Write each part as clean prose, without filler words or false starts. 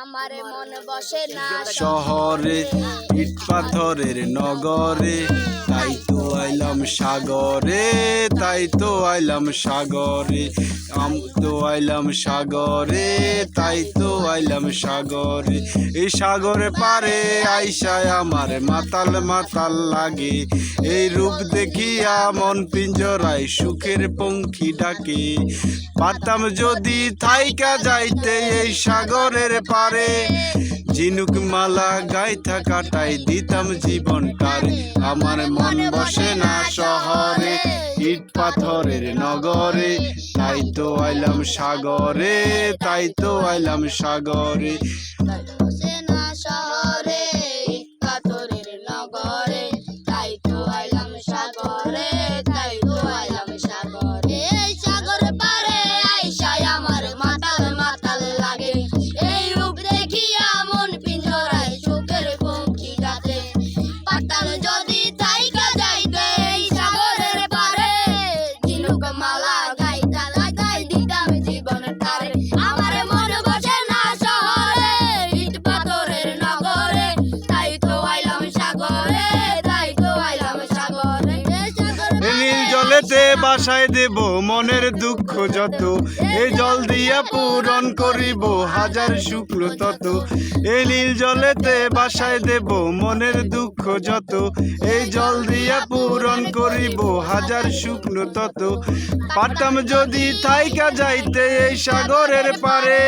আমারে মন বসে না শহরে ইট পাথরের নগরে, তাই তো আইলাম সাগরে, তাই তো আইলাম সাগরে, তো আইলাম সাগরে, তাই তো আইলাম সাগরে। এই সাগরে পারে আইসায় আমার মাতাল মাতাল লাগে, এই রূপ দেখিয়া মন পিঞ্জরায় সুখের পঙ্খী ডাকে। পারতাম যদি থাইকা যাইতে এই সাগরের পারে, ঝিনুক মালা গাইথা কাটাই দিতাম জীবনটারে। আমার মন বসে না শহরে ইট পাথরের নগরে, তাই তো আইলাম সাগরে, তাই তো আইলাম সাগরে। বসে না শহরে ইট পাথরের নগরে, তাই তো আইলাম সাগরে, তাই তো আইলাম সাগরে। এই সাগর পারে আইসায় আমার মাতাল মাতাল লাগে, এই রূপ দেখিয়া মন পিঞ্জরায় সুখের পঙ্খী ডাকে। পারতাম যদি থাইকা যাইতে এই সাগরের পারে, ঝিনুক মালা গাইতা গাইতাই দিতাম জীবনটারে। আমার মন বসে না শহরে ইট পাথরের নগরে, তাই তো আইলাম সাগরে, তাই তো আইলাম সাগরে। নীল জলেতে বাসায় দেব মনের দুঃখ যত, এই জল দিয়া পূরণ করিব হাজার শুক্র তত। এই নীল জলেতে বাসায় দেব মনের দুঃখ যত, এই জল দিয়া পূরণ করিব হাজার শুক্র তত। পারতাম যদি থাইকা যাইতে এই সাগরের পারে,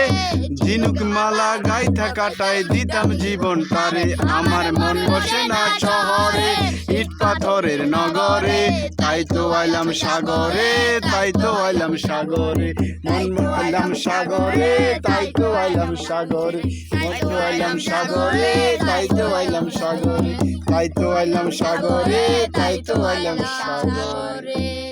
ঝিনুক মালা গাইথা কাটাই দিতাম জীবনটারে। আমার মন বসে না শহরে ইট পাথরের নগরে, তাই তো আইলাম সাগরে, তাই তো আইলাম সাগরে। মন আইলাম সাগরে, তাই তো আইলাম সাগরে, মন আইলাম সাগরে, তাই তো আইলাম সাগরে, তাই তো আইলাম সাগরে, তাই তো আইলাম সাগরে।